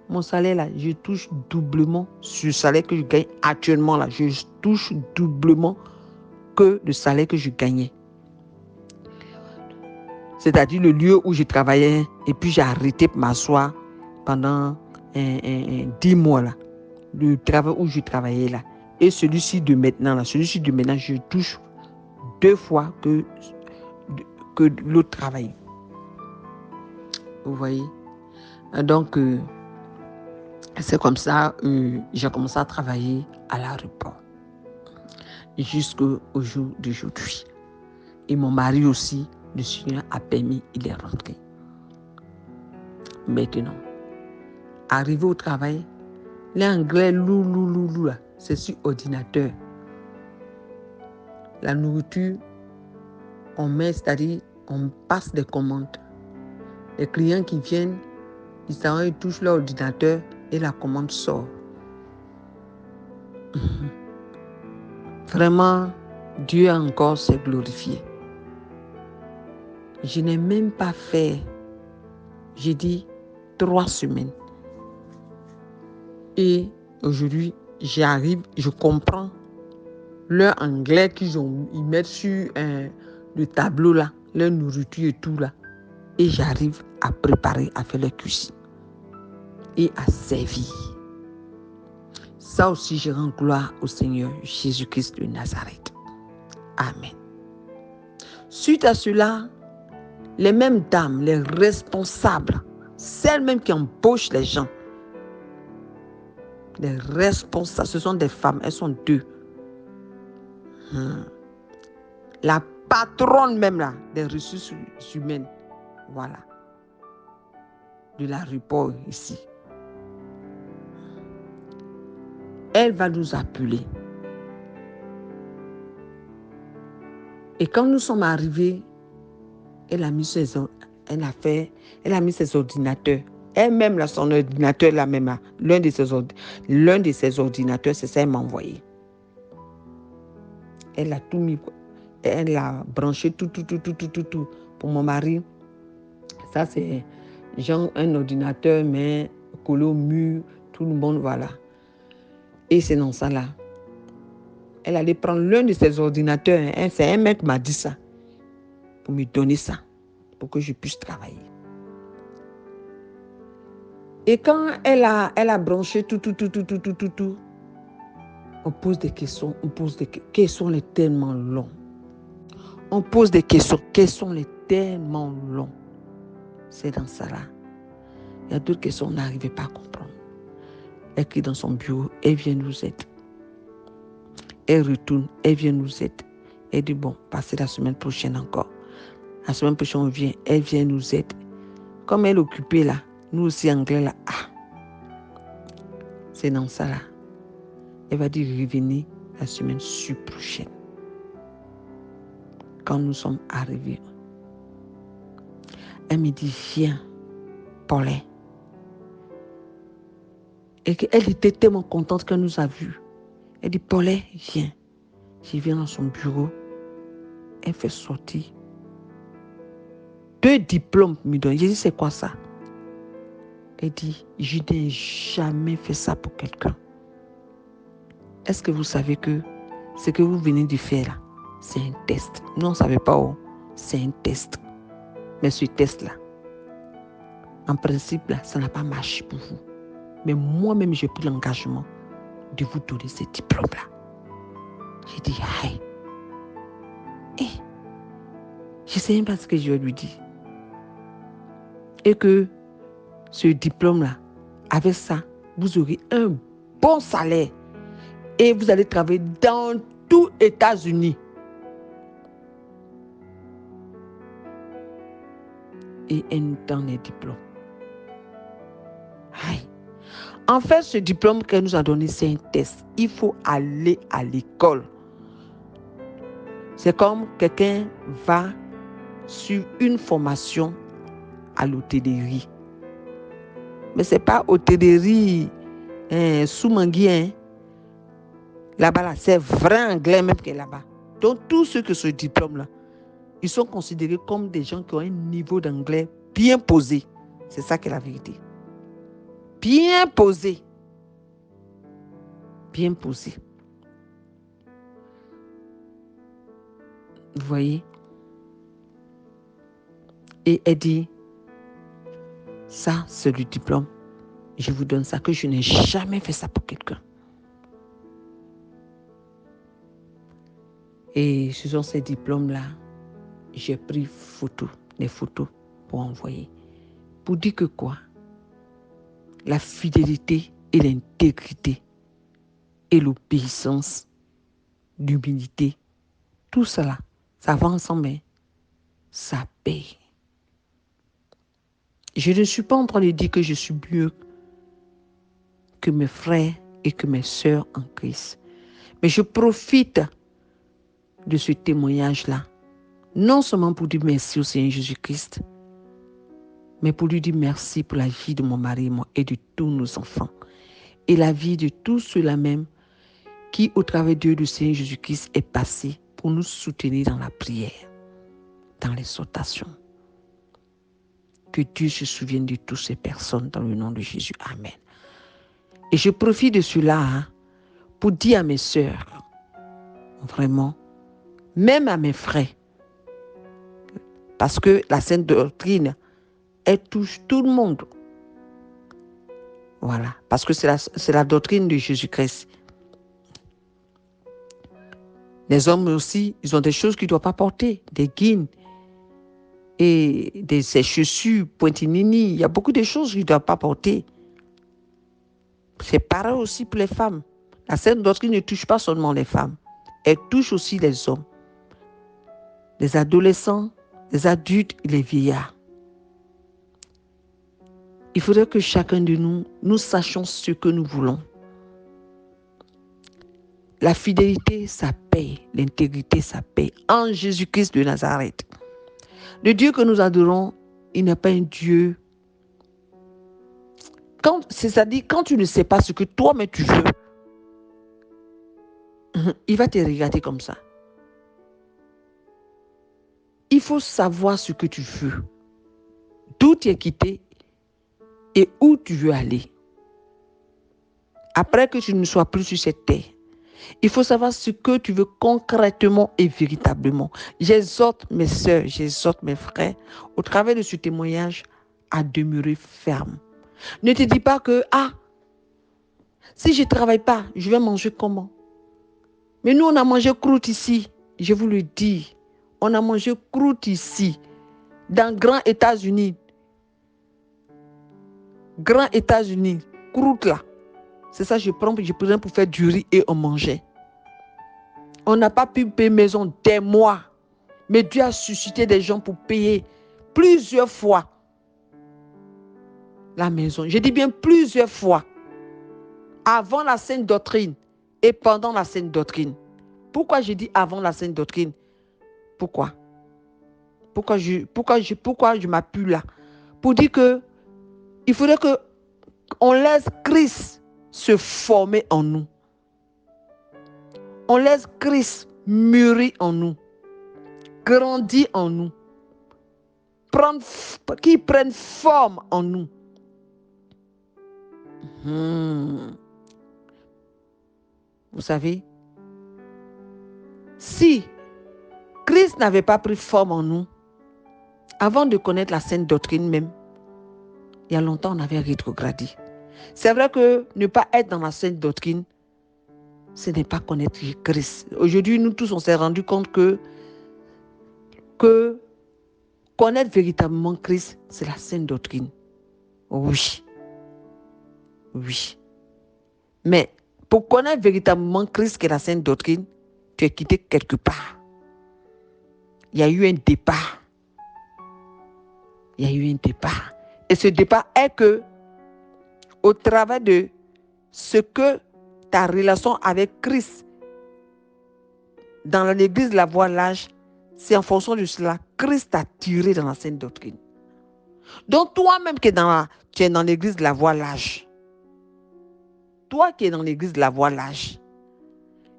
Mon salaire là, je touche doublement sur le salaire que je gagne actuellement là. Je touche doublement que le salaire que je gagnais. C'est-à-dire le lieu où je travaillais et puis j'ai arrêté pour m'asseoir pendant 10 mois là. Le travail où je travaillais là. Et celui-ci de maintenant, je touche 2 fois que l'autre travail. Vous voyez? Donc, c'est comme ça que j'ai commencé à travailler à l'aéroport. Jusqu'au jour d'aujourd'hui. Et mon mari aussi, le Seigneur a permis, il est rentré. Maintenant, arrivé au travail, l'anglais loulou, c'est sur ordinateur. La nourriture, on met, c'est-à-dire, on passe des commandes. Les clients qui viennent, ils touchent leur ordinateur et la commande sort. Vraiment, Dieu a encore s'est glorifié. Je n'ai même pas fait, j'ai dit, 3 semaines. Et aujourd'hui, j'arrive, je comprends leur anglais ils mettent sur le tableau là, leur nourriture et tout là. Et j'arrive à préparer, à faire la cuisine et à servir. Ça aussi, je rends gloire au Seigneur Jésus-Christ de Nazareth. Amen. Suite à cela, les mêmes dames, les responsables, celles mêmes qui embauchent les gens, les responsables, ce sont des femmes, elles sont 2. La patronne même là, des ressources humaines, voilà, de l'aéroport ici. Elle va nous appeler. Et quand nous sommes arrivés, elle a mis ses ordinateurs. Elle-même, là, son ordinateur, là, même, l'un de ses ordinateurs, c'est ça, elle m'a envoyé. Elle a tout mis, elle a branché tout. Pour mon mari, ça, c'est genre un ordinateur, mais collé au mur, tout le monde, voilà. Et c'est dans ça, là. Elle allait prendre l'un de ses ordinateurs. C'est un mec qui m'a dit ça, pour me donner ça, pour que je puisse travailler. Et quand elle a branché tout, on pose des questions, questions les tellement longs. On pose des questions les tellement longs. C'est dans ça là. Il y a d'autres questions, on n'arrivait pas à comprendre. Elle crie dans son bureau, elle vient nous aider. Elle retourne, elle vient nous aider. Elle dit, bon, passez la semaine prochaine encore. La semaine prochaine, on vient, elle vient nous aider. Comme elle est occupée là, nous aussi anglais là, c'est dans ça là. Elle va dire, revenez la semaine prochaine. Quand nous sommes arrivés, elle me dit, viens, Pauline. Et qu'elle était tellement contente qu'elle nous a vus. Elle dit, Pauline, viens. Je viens dans son bureau. Elle fait sortir 2 diplômes, me donne. J'ai dit, c'est quoi ça? Elle dit, je n'ai jamais fait ça pour quelqu'un. Est-ce que vous savez que ce que vous venez de faire là, c'est un test? Nous, on ne savait pas où. C'est un test. Mais ce test-là, en principe, là, ça n'a pas marché pour vous. Mais moi-même, j'ai pris l'engagement de vous donner ce diplôme-là. J'ai dit, aïe. Je ne sais même pas ce que je vais lui dire. Et que ce diplôme-là, avec ça, vous aurez un bon salaire. Et vous allez travailler dans tous les États-Unis. Et elle nous donne les diplômes. Aïe. En fait, ce diplôme qu'elle nous a donné, c'est un test. Il faut aller à l'école. C'est comme quelqu'un va sur une formation à l'hôtellerie. Mais ce n'est pas hôtellerie sous Mangui. Hein. Là-bas, là, c'est vrai anglais même que là-bas. Donc, tous ceux qui ont ce diplôme-là, ils sont considérés comme des gens qui ont un niveau d'anglais bien posé. C'est ça qui est la vérité. Bien posé. Bien posé. Vous voyez? Et elle dit, ça, c'est le diplôme. Je vous donne ça, que je n'ai jamais fait ça pour quelqu'un. Et ce sont ces diplômes-là, j'ai pris des photos pour envoyer. Pour dire que quoi? La fidélité et l'intégrité et l'obéissance, l'humilité, tout cela, ça va ensemble, hein? Ça paye. Je ne suis pas en train de dire que je suis mieux que mes frères et que mes sœurs en Christ. Mais je profite de ce témoignage-là, non seulement pour dire merci au Seigneur Jésus-Christ, mais pour lui dire merci pour la vie de mon mari et de tous nos enfants. Et la vie de tous ceux-là même qui, au travers d'eux, le Seigneur Jésus-Christ est passé pour nous soutenir dans la prière, dans l'exhortation. Que Dieu se souvienne de toutes ces personnes dans le nom de Jésus. Amen. Et je profite de cela pour dire à mes sœurs, vraiment, même à mes frères, parce que la sainte doctrine, elle touche tout le monde. Voilà, parce que c'est la doctrine de Jésus-Christ. Les hommes aussi, ils ont des choses qu'ils ne doivent pas porter, des guines et ces chaussures pointinini. Il y a beaucoup de choses qu'ils ne doivent pas porter. C'est pareil aussi pour les femmes. La sainte doctrine ne touche pas seulement les femmes, elle touche aussi les hommes, les adolescents, les adultes et les vieillards. Il faudrait que chacun de nous sachions ce que nous voulons. La fidélité, ça paye. L'intégrité, ça paye. En Jésus-Christ de Nazareth. Le Dieu que nous adorons, il n'est pas un Dieu. C'est-à-dire, quand tu ne sais pas ce que toi-même tu veux, il va te regarder comme ça. Il faut savoir ce que tu veux, d'où tu es quitté et où tu veux aller. Après que tu ne sois plus sur cette terre, il faut savoir ce que tu veux concrètement et véritablement. J'exhorte mes sœurs, j'exhorte mes frères, au travers de ce témoignage, à demeurer ferme. Ne te dis pas que, si je ne travaille pas, je vais manger comment? Mais nous, on a mangé croûte ici. Je vous le dis, on a mangé croûte ici, dans Grand États-Unis. Grand États-Unis, croûte là. C'est ça, je prenais pour faire du riz et on mangeait. On n'a pas pu payer maison des mois. Mais Dieu a suscité des gens pour payer plusieurs fois la maison. Je dis bien plusieurs fois. Avant la sainte doctrine et pendant la sainte doctrine. Pourquoi je dis avant la sainte doctrine? Pourquoi je m'appuie là? Pour dire que il faudrait qu'on laisse Christ se former en nous. On laisse Christ mûrir en nous, grandir en nous, qu'il prenne forme en nous. Vous savez, si Christ n'avait pas pris forme en nous, avant de connaître la sainte doctrine même, il y a longtemps on avait rétrogradé. C'est vrai que ne pas être dans la sainte doctrine, ce n'est pas connaître Christ. Aujourd'hui, nous tous, on s'est rendu compte que connaître véritablement Christ, c'est la sainte doctrine. Oui. Oui. Mais pour connaître véritablement Christ, qui est la sainte doctrine, tu es quitté quelque part. Il y a eu un départ. Et ce départ est que, au travers de ce que ta relation avec Christ dans l'église de la voie large, c'est en fonction de cela, Christ t'a tiré dans la sainte doctrine. Donc toi-même qui tu es dans l'église de la voie large, toi qui es dans l'église de la voie large,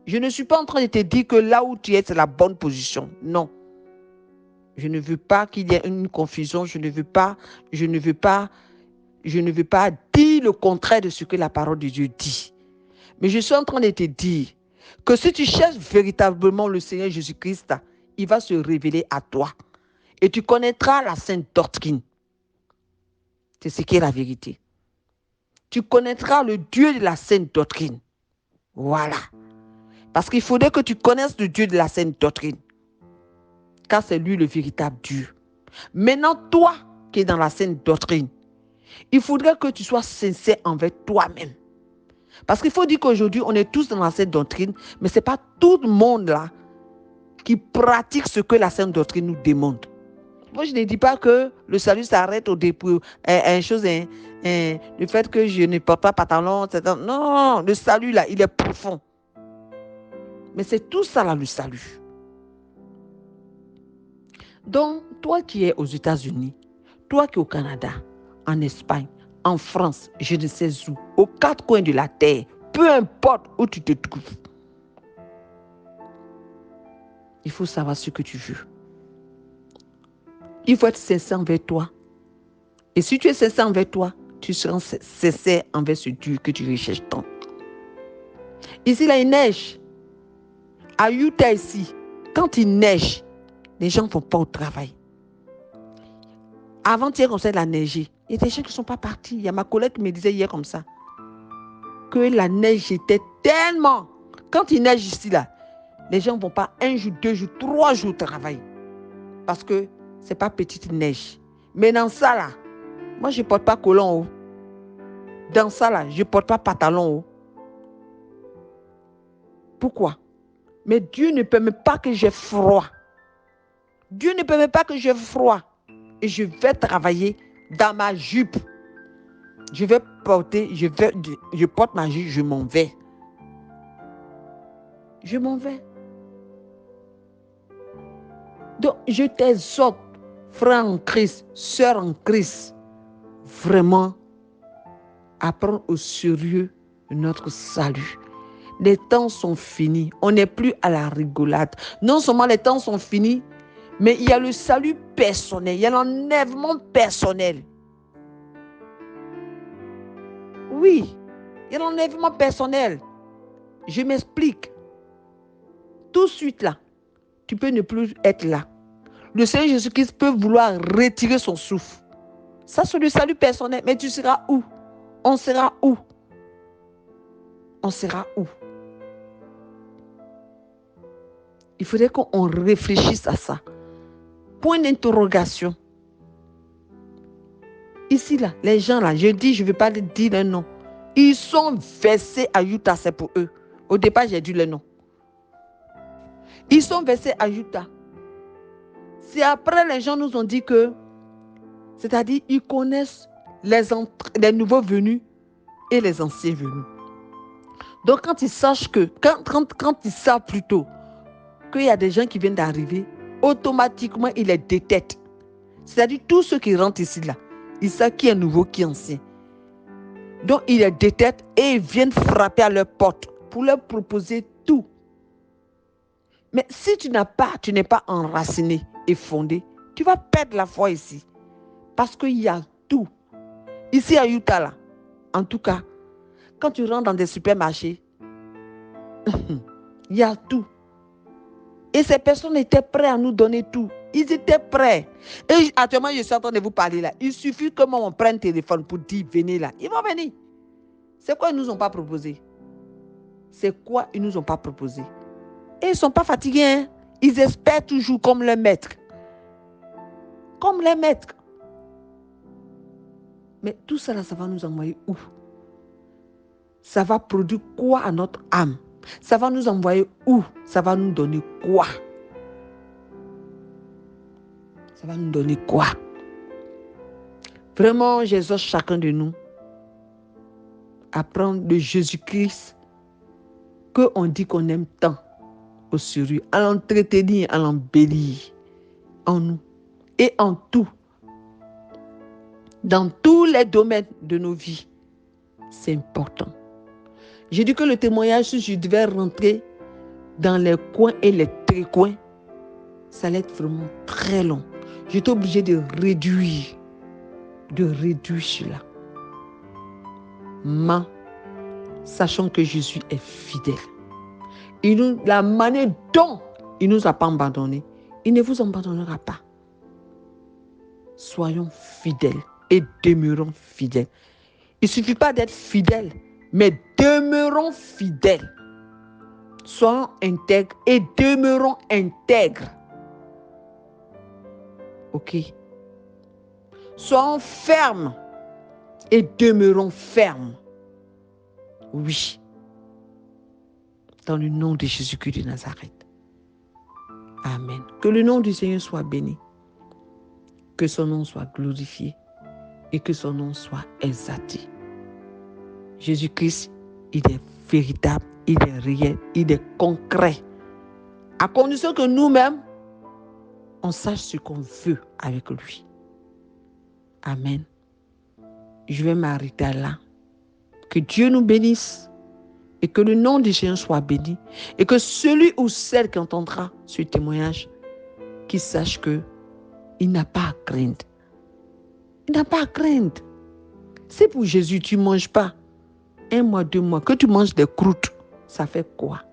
je ne suis pas en train de te dire que là où tu es, c'est la bonne position. Non. Je ne veux pas qu'il y ait une confusion. Je ne veux pas dire le contraire de ce que la parole de Dieu dit. Mais je suis en train de te dire que si tu cherches véritablement le Seigneur Jésus-Christ, il va se révéler à toi. Et tu connaîtras la sainte doctrine. C'est ce qui est la vérité. Tu connaîtras le Dieu de la sainte doctrine. Voilà. Parce qu'il faudrait que tu connaisses le Dieu de la sainte doctrine. Car c'est lui le véritable Dieu. Maintenant, toi qui es dans la sainte doctrine, il faudrait que tu sois sincère envers toi-même. Parce qu'il faut dire qu'aujourd'hui, on est tous dans la sainte doctrine, mais ce n'est pas tout le monde là qui pratique ce que la sainte doctrine nous demande. Moi, je ne dis pas que le salut s'arrête au début. Le fait que je ne porte pas pantalon, etc. Non, le salut là, il est profond. Mais c'est tout ça là, le salut. Donc, toi qui es aux États-Unis, toi qui es au Canada, en Espagne, en France, je ne sais où, aux quatre coins de la terre, peu importe où tu te trouves, il faut savoir ce que tu veux. Il faut être sincère envers toi. Et si tu es sincère envers toi, tu seras sincère envers ce Dieu que tu recherches tant. Ici, là, il neige. À Utah, ici, quand il neige, les gens ne vont pas au travail. Avant-hier, on s'est la neiger. Il y a des gens qui ne sont pas partis. Il y a ma collègue qui me disait hier comme ça, que la neige était tellement... Quand il neige ici, là, les gens ne vont pas 1 jour, 2 jours, 3 jours travailler. Parce que ce n'est pas petite neige. Mais dans ça, là, moi, je ne porte pas collant haut. Dans ça, là, je ne porte pas pantalon haut. Pourquoi? Mais Dieu ne permet pas que j'ai froid. Dieu ne permet pas que j'ai froid. Et je vais travailler dans ma jupe. Je porte ma jupe, je m'en vais. Je m'en vais. Donc, je t'exhorte, frère en Christ, sœur en Christ, vraiment, à prendre au sérieux notre salut. Les temps sont finis. On n'est plus à la rigolade. Non seulement les temps sont finis, mais il y a le salut personnel. Il y a l'enlèvement personnel. Oui, il y a l'enlèvement personnel. Je m'explique. Tout de suite là, tu peux ne plus être là. Le Seigneur Jésus-Christ peut vouloir retirer son souffle. Ça, c'est le salut personnel. Mais tu seras où? On sera où? On sera où? Il faudrait qu'on réfléchisse à ça. Point d'interrogation. Ici, là, les gens, là, je dis, je ne vais pas dire leur nom. Ils sont versés à Utah, c'est pour eux. Au départ, j'ai dit le nom. Ils sont versés à Utah. C'est après, les gens nous ont dit que, c'est-à-dire, ils connaissent les nouveaux venus et les anciens venus. Donc, quand ils sachent que, quand ils savent plutôt qu'il y a des gens qui viennent d'arriver, automatiquement, ils les détectent. C'est-à-dire, tous ceux qui rentrent ici, là, ils savent qui est nouveau, qui est ancien. Donc, ils les détectent et ils viennent frapper à leur porte pour leur proposer tout. Mais si tu n'es pas enraciné et fondé, tu vas perdre la foi ici. Parce qu'il y a tout. Ici à Utah, là, en tout cas, quand tu rentres dans des supermarchés, il y a tout. Et ces personnes étaient prêtes à nous donner tout. Ils étaient prêts. Et actuellement, je suis en train de vous parler là. Il suffit que moi, on prenne le téléphone pour dire, venez là. Ils vont venir. C'est quoi ils ne nous ont pas proposé? C'est quoi ils ne nous ont pas proposé? Et ils ne sont pas fatigués. Hein? Ils espèrent toujours comme les maîtres. Comme les maîtres. Mais tout ça là, ça va nous envoyer où? Ça va produire quoi à notre âme? Ça va nous envoyer où? Ça va nous donner quoi? Ça va nous donner quoi? Vraiment, j'exhorte chacun de nous à prendre de Jésus-Christ qu'on dit qu'on aime tant au sérieux, à l'entretenir, à l'embellir en nous et en tout. Dans tous les domaines de nos vies, c'est important. J'ai dit que le témoignage, si je devais rentrer dans les coins et les trécoins, ça allait être vraiment très long. J'étais obligée de réduire cela. Mais, sachant que Jésus est fidèle, la manière dont il ne nous a pas abandonnés, Il ne vous abandonnera pas. Soyons fidèles et demeurons fidèles. Il ne suffit pas d'être fidèles, mais demeurons fidèles. Soyons intègres et demeurons intègres. Ok? Soyons fermes et demeurons fermes. Oui. Dans le nom de Jésus-Christ de Nazareth. Amen. Que le nom du Seigneur soit béni. Que son nom soit glorifié. Et que son nom soit exalté. Jésus-Christ, il est véritable, il est réel, il est concret. À condition que nous-mêmes, on sache ce qu'on veut avec lui. Amen. Je vais m'arrêter là. Que Dieu nous bénisse et que le nom du Seigneur soit béni. Et que celui ou celle qui entendra ce témoignage, qu'il sache que il n'a pas à craindre. Il n'a pas à craindre. C'est pour Jésus, tu ne manges pas 1 mois, 2 mois, que tu manges des croûtes, ça fait quoi?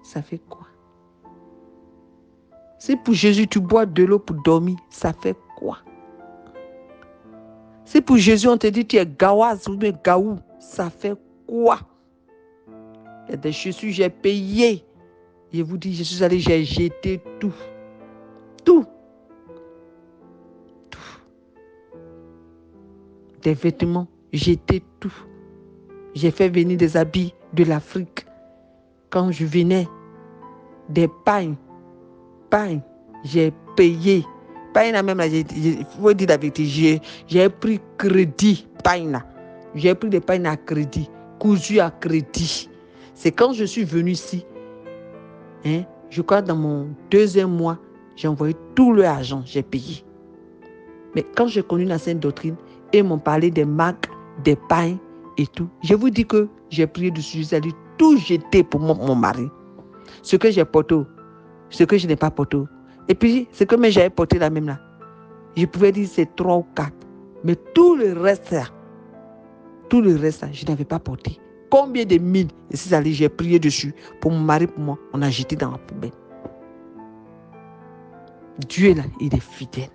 Ça fait quoi? C'est pour Jésus, tu bois de l'eau pour dormir, ça fait quoi? C'est pour Jésus, on te dit tu es gawaz ou bien gaou, ça fait quoi? Il y a des chaussures, j'ai payé. Je vous dis, je suis allé, j'ai jeté tout. Tout. Des vêtements, j'étais tout. J'ai fait venir des habits de l'Afrique. Quand je venais, des pains, j'ai payé. Pain même là, il faut dire la vérité, j'ai pris crédit, pain là. J'ai pris des pains à crédit, cousu à crédit. C'est quand je suis venue ici, je crois dans mon 2e mois, j'ai envoyé tout l'argent, j'ai payé. Mais quand j'ai connu la Sainte Doctrine, ils m'ont parlé des marques, des pains et tout. Je vous dis que j'ai prié dessus, j'ai dit tout jeter pour mon mari. Ce que j'ai porté, ce que je n'ai pas porté. Et puis, ce que j'avais porté là même là, je pouvais dire c'est 3 ou 4. Mais tout le reste là, je n'avais pas porté. Combien de mille, et c'est allé, j'ai prié dessus pour mon mari, pour moi, on a jeté dans la poubelle. Dieu là, il est fidèle.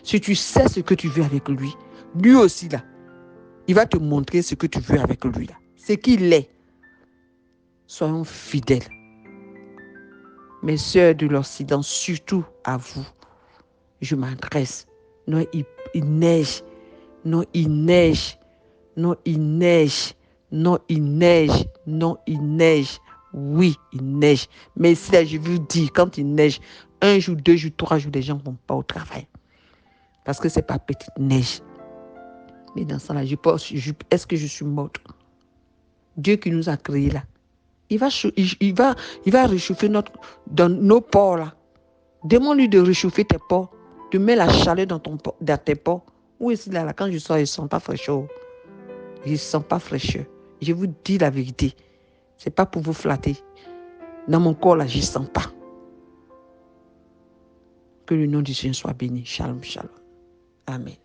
Si tu sais ce que tu veux avec lui, lui aussi là, il va te montrer ce que tu veux avec lui là. Ce qu'il est. Soyons fidèles. Mes sœurs de l'Occident, surtout à vous, je m'adresse. Non, il neige. Non, il neige. Non, il neige. Non, il neige. Non, il neige. Oui, il neige. Mais si là, je vous dis, quand il neige, 1 jour, 2 jours, 3 jours, les gens ne vont pas au travail. Parce que ce n'est pas petite neige. Mais dans ça là, est-ce que je suis morte? Dieu qui nous a créés là, il va réchauffer dans nos ports là. Demande-lui de réchauffer tes ports, de mettre la chaleur dans tes ports. Ou ici là, quand je sors, je ne sens pas fraîcheur. Je ne sens pas fraîcheur. Je vous dis la vérité. Ce n'est pas pour vous flatter. Dans mon corps là, je ne sens pas. Que le nom du Seigneur soit béni. Shalom, shalom. Amen.